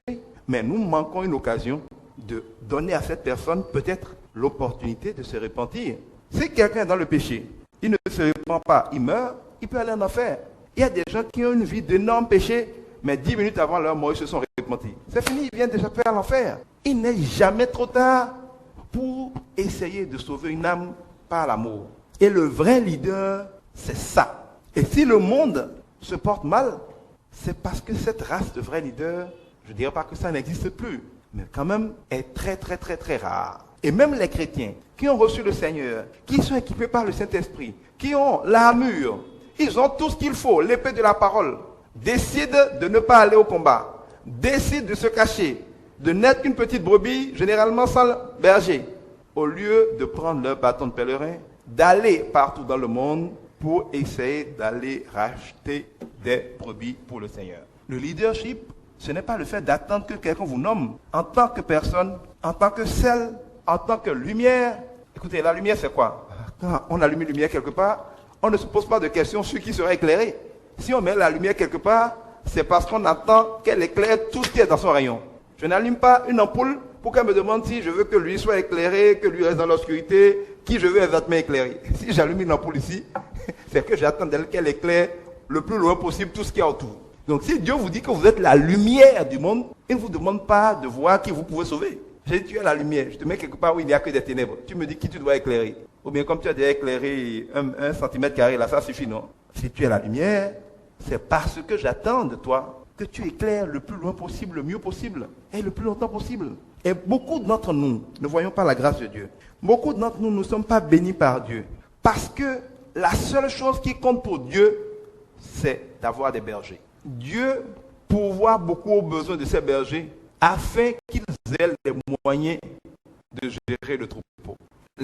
Mais nous manquons une occasion de donner à cette personne peut-être l'opportunité de se repentir. Si quelqu'un est dans le péché, il ne se repent pas, il meurt, il peut aller en enfer. Il y a des gens qui ont une vie d'énormes péchés, mais 10 minutes avant leur mort, ils se sont repentis. C'est fini, ils viennent déjà faire l'enfer. Il n'est jamais trop tard pour essayer de sauver une âme par l'amour. Et le vrai leader, c'est ça. Et si le monde se porte mal, c'est parce que cette race de vrais leaders, je ne dirais pas que ça n'existe plus, mais quand même est très très très très rare. Et même les chrétiens qui ont reçu le Seigneur, qui sont équipés par le Saint-Esprit, qui ont l'armure, ils ont tout ce qu'il faut, l'épée de la parole, décident de ne pas aller au combat, décident de se cacher, de n'être qu'une petite brebis, généralement sans berger, au lieu de prendre leur bâton de pèlerin, d'aller partout dans le monde pour essayer d'aller racheter des brebis pour le Seigneur. Le leadership, ce n'est pas le fait d'attendre que quelqu'un vous nomme en tant que personne, en tant que sel, en tant que lumière. Écoutez, la lumière c'est quoi? Quand on allume une lumière quelque part, on ne se pose pas de questions sur qui sera éclairé. Si on met la lumière quelque part, c'est parce qu'on attend qu'elle éclaire tout ce qui est dans son rayon. Je n'allume pas une ampoule pour qu'elle me demande si je veux que lui soit éclairé, que lui reste dans l'obscurité, qui je veux exactement éclairer. Si j'allume une ampoule ici, c'est que j'attends d'elle qu'elle éclaire le plus loin possible tout ce qu'il y a autour. Donc si Dieu vous dit que vous êtes la lumière du monde, il ne vous demande pas de voir qui vous pouvez sauver. J'ai dit, tu es la lumière, je te mets quelque part où il n'y a que des ténèbres. Tu me dis qui tu dois éclairer. Ou bien comme tu as déjà éclairé un centimètre carré, là, ça suffit, non? Si tu es la lumière, c'est parce que j'attends de toi que tu éclaires le plus loin possible, le mieux possible, et le plus longtemps possible. Et beaucoup d'entre nous ne voyons pas la grâce de Dieu. Beaucoup d'entre nous ne sommes pas bénis par Dieu. Parce que la seule chose qui compte pour Dieu, c'est d'avoir des bergers. Dieu pourvoit beaucoup aux besoins de ces bergers afin qu'ils aient les moyens de gérer le troupeau.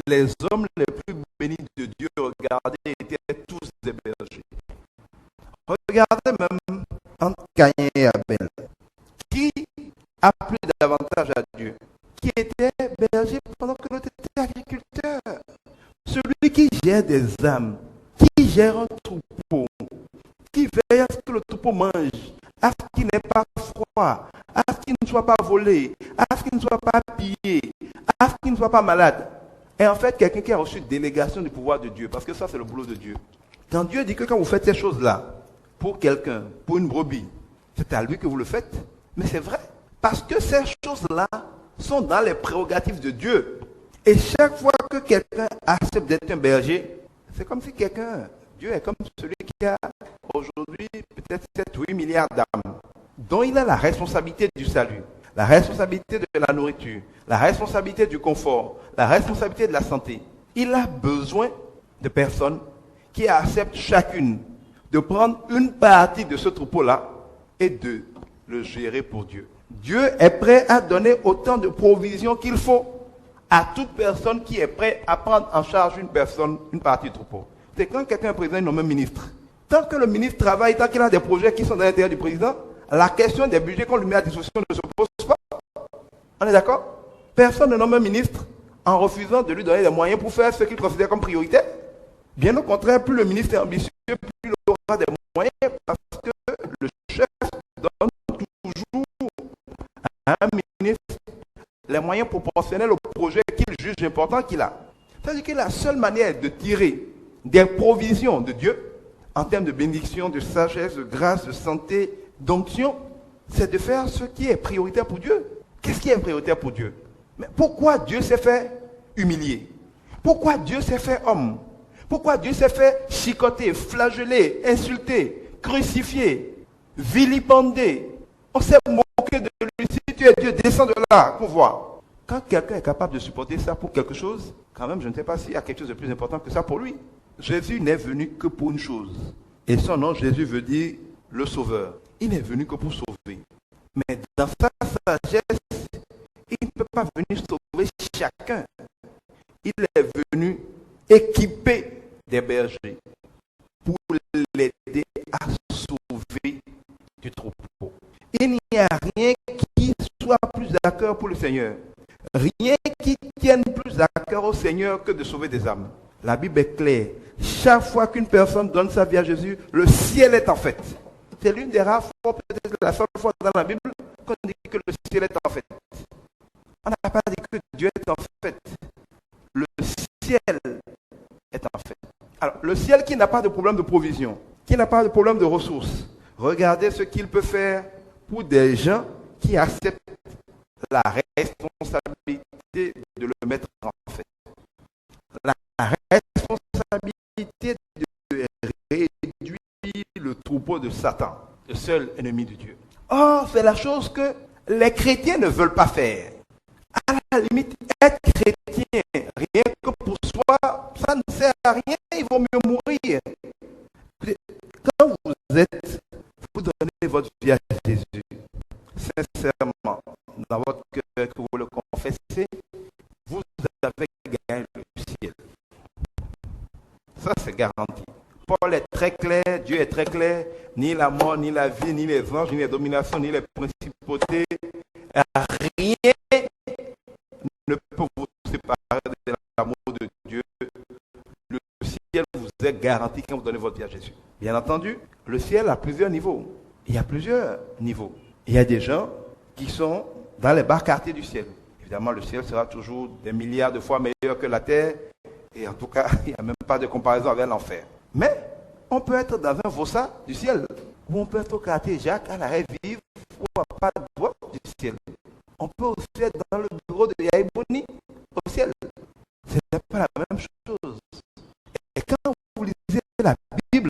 Les hommes les plus bénis de Dieu, regardez, étaient tous des bergers. Regardez même entre Caïn et Abel. Qui a plu davantage à Dieu? Qui était berger pendant que l'autre était agriculteur? Celui qui gère des âmes, qui gère un troupeau, qui veille à ce que le troupeau mange, à ce qu'il n'ait pas froid, à ce qu'il ne soit pas volé, à ce qu'il ne soit pas pillé, à ce qu'il ne soit pas malade. Et en fait, quelqu'un qui a reçu délégation du pouvoir de Dieu, parce que ça, c'est le boulot de Dieu. Quand Dieu dit que quand vous faites ces choses-là, pour quelqu'un, pour une brebis, c'est à lui que vous le faites. Mais c'est vrai, parce que ces choses-là sont dans les prérogatives de Dieu. Et chaque fois que quelqu'un accepte d'être un berger, c'est comme si quelqu'un, Dieu est comme celui qui a aujourd'hui peut-être 7-8 milliards d'âmes, dont il a la responsabilité du salut, la responsabilité de la nourriture, la responsabilité du confort, la responsabilité de la santé. Il a besoin de personnes qui acceptent chacune de prendre une partie de ce troupeau-là et de le gérer pour Dieu. Dieu est prêt à donner autant de provisions qu'il faut à toute personne qui est prête à prendre en charge une partie du troupeau. C'est quand quelqu'un est président, il nomme un ministre. Tant que le ministre travaille, tant qu'il a des projets qui sont dans l'intérieur du président, la question des budgets qu'on lui met à disposition ne se pose pas. On est d'accord? Personne ne nomme un ministre en refusant de lui donner des moyens pour faire ce qu'il considère comme prioritaire. Bien au contraire, plus le ministre est ambitieux, plus il aura des moyens, parce que le chef donne toujours à un ministre les moyens proportionnels au projet qu'il juge important qu'il a. C'est-à-dire que la seule manière de tirer des provisions de Dieu, en termes de bénédiction, de sagesse, de grâce, de santé, d'onction, c'est de faire ce qui est prioritaire pour Dieu. Qu'est-ce qui est prioritaire pour Dieu? Mais pourquoi Dieu s'est fait humilier? Pourquoi Dieu s'est fait homme? Pourquoi Dieu s'est fait chicoter, flageller, insulter, crucifier, vilipender? On s'est moqué de lui. Si tu es Dieu, descends de là, qu'on voit. Quand quelqu'un est capable de supporter ça pour quelque chose, quand même, je ne sais pas s'il y a quelque chose de plus important que ça pour lui. Jésus n'est venu que pour une chose. Et son nom, Jésus, veut dire le Sauveur. Il n'est venu que pour sauver. Mais dans sa sagesse, il ne peut pas venir sauver chacun. Il est venu équiper des bergers pour l'aider à sauver du troupeau. Il n'y a rien qui soit plus à cœur pour le Seigneur. Rien qui tienne plus à cœur au Seigneur que de sauver des âmes. La Bible est claire. Chaque fois qu'une personne donne sa vie à Jésus, le ciel est en fête. C'est l'une des rares fois, peut-être la seule fois dans la Bible, qu'on dit que le ciel est en fête. On n'a pas dit que Dieu est en fête. Le ciel est en fête. Alors, le ciel qui n'a pas de problème de provision, qui n'a pas de problème de ressources, regardez ce qu'il peut faire pour des gens qui acceptent la responsabilité de le mettre en fête. La responsabilité de réduire le troupeau de Satan, le seul ennemi de Dieu. Or, c'est la chose que les chrétiens ne veulent pas faire. À la limite, être chrétien, rien que pour soi, ça ne sert à rien, il vaut mieux mourir. Quand vous donnez votre vie à Jésus, sincèrement, dans votre cœur, que vous le confessez, vous avez gagné le ciel. Ça, c'est garanti. Paul est très clair, Dieu est très clair, ni la mort, ni la vie, ni les anges, ni les dominations, ni les principautés, rien ne peut vous séparer de l'amour de Dieu. Le ciel vous est garanti quand vous donnez votre vie à Jésus. Bien entendu, le ciel a plusieurs niveaux. Il y a plusieurs niveaux. Il y a des gens qui sont dans les bas quartiers du ciel. Évidemment, le ciel sera toujours des milliards de fois meilleur que la terre. Et en tout cas, il n'y a même pas de comparaison avec l'enfer. Mais on peut être dans un Vossa du ciel, ou on peut être au quartier Jacques à l'arrêt vive, ou à pas de droite du ciel. On peut aussi être dans le bureau de Yaïbouni au ciel. Ce n'est pas la même chose. Et quand vous lisez la Bible,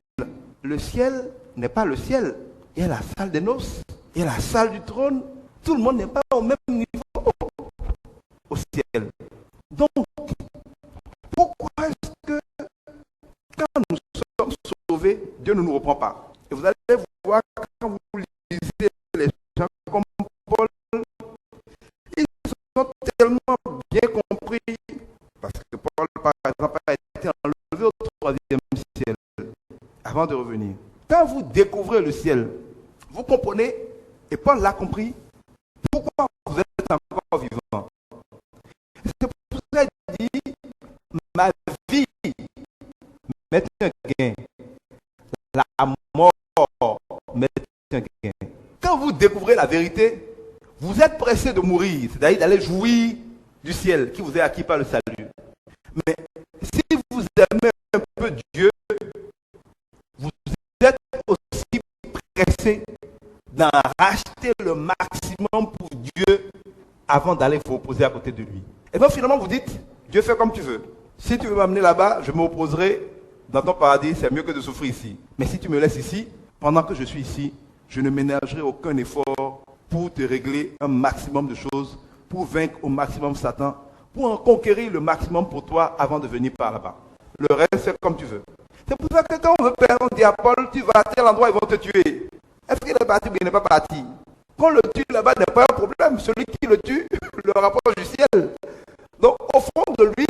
le ciel n'est pas le ciel. Il y a la salle des noces, il y a la salle du trône. Tout le monde n'est pas au même niveau au ciel. Donc, pourquoi est-ce que quand nous sommes sauvés, Dieu ne nous reprend pas? Et vous allez voir quand vous lisez les gens comme Paul, ils sont tellement bien compris, parce que Paul, par exemple, a été enlevé au troisième ciel avant de revenir. Quand vous découvrez le ciel, vous comprenez, et Paul l'a compris, pourquoi vous êtes encore vivant. C'est pour ça qu'il dit, ma vie m'est un gain, la mort m'est un gain. Quand vous découvrez la vérité, vous êtes pressé de mourir, c'est-à-dire d'aller jouir du ciel qui vous est acquis par le salut. Mais si vous aimez un peu Dieu, vous êtes aussi pressé d'en racheter le maximum pour Dieu avant d'aller vous opposer à côté de lui. Et donc finalement vous dites, Dieu fait comme tu veux. Si tu veux m'amener là-bas, je m'opposerai dans ton paradis, c'est mieux que de souffrir ici. Mais si tu me laisses ici, pendant que je suis ici, je ne ménagerai aucun effort pour te régler un maximum de choses, pour vaincre au maximum Satan, pour en conquérir le maximum pour toi avant de venir par là-bas. Le reste, c'est comme tu veux. C'est pour ça que quand on veut perdre, on dit à Paul, tu vas à tel endroit, ils vont te tuer. Est-ce qu'il est parti ou il n'est pas parti? Qu'on le tue là-bas n'est pas un problème. Celui qui le tue le rapproche du ciel. Donc, au fond de lui,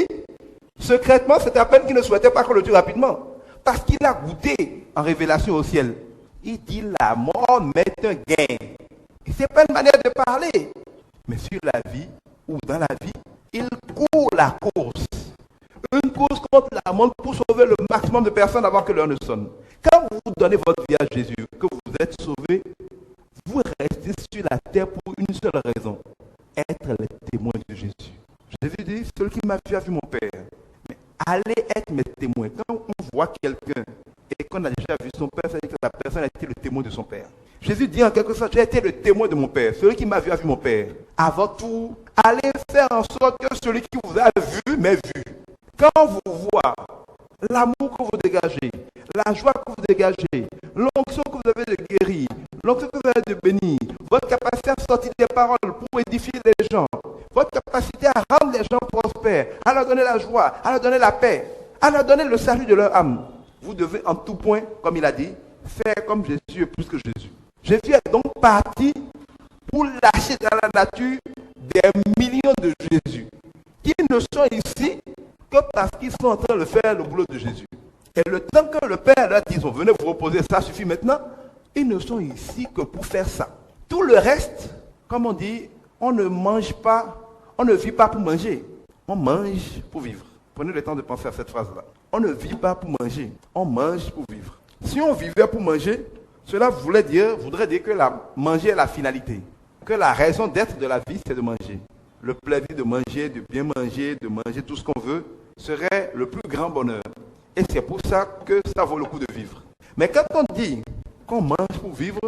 secrètement, c'est à peine qu'il ne souhaitait pas qu'on le tue rapidement. Parce qu'il a goûté en révélation au ciel. Il dit la mort m'est un gain. Et ce n'est pas une manière de parler. Mais sur la vie, ou dans la vie, il court la course. Une course contre la montre pour sauver le maximum de personnes avant que l'heure ne sonne. Quand vous donnez votre vie à Jésus, que vous êtes sauvé, vous restez sur la terre pour une seule raison. Être les témoins de Jésus. Jésus dit, celui qui m'a vu a vu mon Père. Mais allez être mes témoins. Quand on voit quelqu'un et qu'on a déjà vu son Père, ça veut dire que la personne a été le témoin de son Père. Jésus dit en quelque sorte, j'ai été le témoin de mon Père. Celui qui m'a vu a vu mon Père. Avant tout, allez faire en sorte que celui qui vous a vu m'ait vu. Quand vous voit l'amour que vous dégagez, la joie que vous dégagez, l'onction que vous avez de guérir, l'onction que vous avez de bénir, votre capacité à sortir des paroles pour édifier les gens, votre capacité à rendre les gens prospères, à leur donner la joie, à leur donner la paix, à leur donner le salut de leur âme. Vous devez en tout point, comme il a dit, faire comme Jésus et plus que Jésus. Jésus est donc parti pour lâcher dans la nature des millions de Jésus qui ne sont ici que parce qu'ils sont en train de faire le boulot de Jésus. Et le temps que le Père leur dit, venez vous reposer, ça suffit maintenant, ils ne sont ici que pour faire ça. Tout le reste, comme on dit, on ne mange pas, on ne vit pas pour manger, on mange pour vivre. Prenez le temps de penser à cette phrase-là. On ne vit pas pour manger, on mange pour vivre. Si on vivait pour manger, cela voudrait dire que manger est la finalité, que la raison d'être de la vie, c'est de manger. Le plaisir de manger, de bien manger, de manger tout ce qu'on veut, serait le plus grand bonheur. Et c'est pour ça que ça vaut le coup de vivre. Mais quand on dit qu'on mange pour vivre,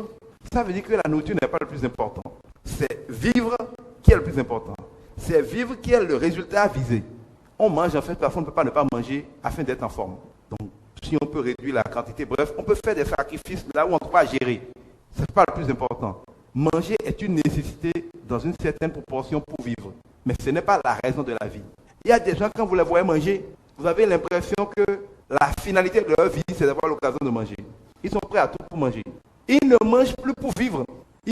ça veut dire que la nourriture n'est pas le plus important. C'est vivre qui est le plus important. C'est vivre qui est le résultat à viser. On mange en fait parce qu'on ne peut pas ne pas manger afin d'être en forme. Donc, si on peut réduire la quantité, bref, on peut faire des sacrifices là où on ne peut pas gérer. Ce n'est pas le plus important. Manger est une nécessité dans une certaine proportion pour vivre. Mais ce n'est pas la raison de la vie. Il y a des gens, quand vous les voyez manger, vous avez l'impression que la finalité de leur vie, c'est d'avoir l'occasion de manger. Ils sont prêts à tout pour manger. Ils ne mangent plus pour vivre.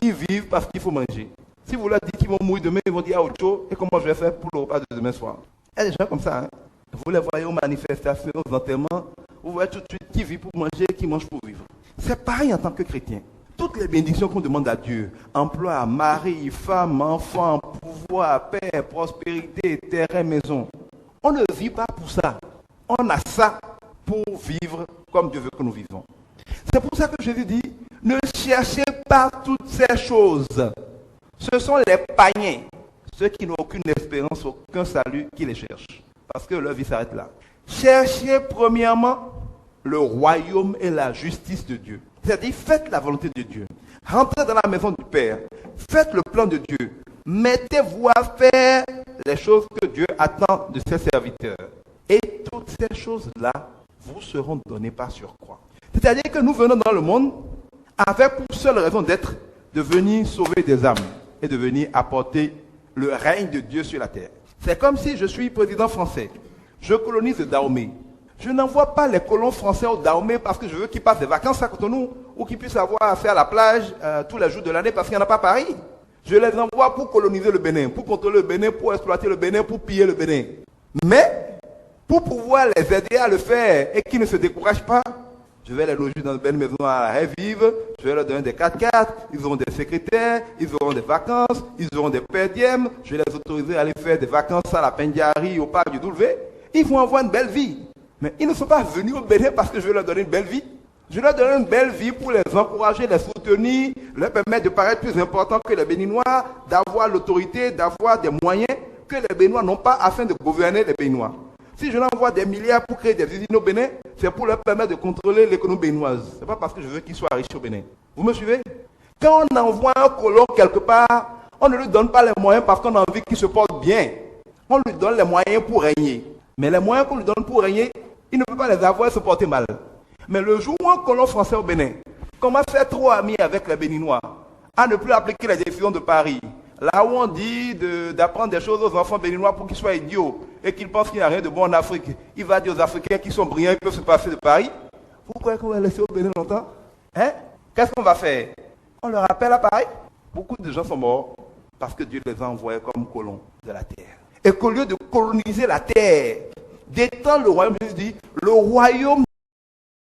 Ils vivent parce qu'il faut manger. Si vous leur dites qu'ils vont mourir demain, ils vont dire autre chose. Et comment je vais faire pour le repas de demain soir? Il y a des gens comme ça. Hein? Vous les voyez aux manifestations, aux enterrements. Vous voyez tout de suite qui vit pour manger, qui mange pour vivre. C'est pareil en tant que chrétien. Toutes les bénédictions qu'on demande à Dieu, emploi, mari, femme, enfant, pouvoir, paix, prospérité, terrain, maison. On ne vit pas pour ça. On a ça pour vivre comme Dieu veut que nous vivons. C'est pour ça que Jésus dit, ne cherchez pas toutes ces choses. Ce sont les païens, ceux qui n'ont aucune espérance, aucun salut, qui les cherchent. Parce que leur vie s'arrête là. Cherchez premièrement le royaume et la justice de Dieu. C'est-à-dire, faites la volonté de Dieu. Rentrez dans la maison du Père. Faites le plan de Dieu. Mettez-vous à faire les choses que Dieu attend de ses serviteurs. Et toutes ces choses-là vous seront données par surcroît. C'est-à-dire que nous venons dans le monde avec pour seule raison d'être, de venir sauver des âmes et de venir apporter le règne de Dieu sur la terre. C'est comme si je suis président français. Je colonise Dahomey. Je n'envoie pas les colons français au Dahomey parce que je veux qu'ils passent des vacances à Cotonou ou qu'ils puissent avoir affaire à la plage tous les jours de l'année parce qu'il n'y en a pas à Paris. Je les envoie pour coloniser le Bénin, pour contrôler le Bénin, pour exploiter le Bénin, pour piller le Bénin. Mais, pour pouvoir les aider à le faire et qu'ils ne se découragent pas, je vais les loger dans une belle maison à la vive, je vais leur donner des 4x4, ils auront des secrétaires, ils auront des vacances, ils auront des per diem, je vais les autoriser à aller faire des vacances à la Pendiari, au parc du Doulevé. Ils vont avoir une belle vie. Mais ils ne sont pas venus au Bénin parce que je vais leur donner une belle vie. Je leur donne une belle vie pour les encourager, les soutenir, leur permettre de paraître plus importants que les Béninois, d'avoir l'autorité, d'avoir des moyens que les Béninois n'ont pas afin de gouverner les Béninois. Si je leur envoie des milliards pour créer des usines au Bénin, c'est pour leur permettre de contrôler l'économie béninoise. Ce n'est pas parce que je veux qu'ils soient riches au Bénin. Vous me suivez? Quand on envoie un colon quelque part, on ne lui donne pas les moyens parce qu'on a envie qu'il se porte bien. On lui donne les moyens pour régner. Mais les moyens qu'on lui donne pour régner, il ne peut pas les avoir et se porter mal. Mais le jour où un colon français au Bénin commence à être trop ami avec les Béninois, à ne plus appliquer les décisions de Paris, là où on dit d'apprendre des choses aux enfants béninois pour qu'ils soient idiots et qu'ils pensent qu'il n'y a rien de bon en Afrique, il va dire aux Africains qui sont brillants, qui peuvent se passer de Paris. Vous croyez qu'on va laisser au Bénin longtemps? Hein? Qu'est-ce qu'on va faire? On leur appelle à Paris? Beaucoup de gens sont morts parce que Dieu les a envoyés comme colons de la terre. Et qu'au lieu de coloniser la terre, d'étendre le royaume, Jésus dit, le royaume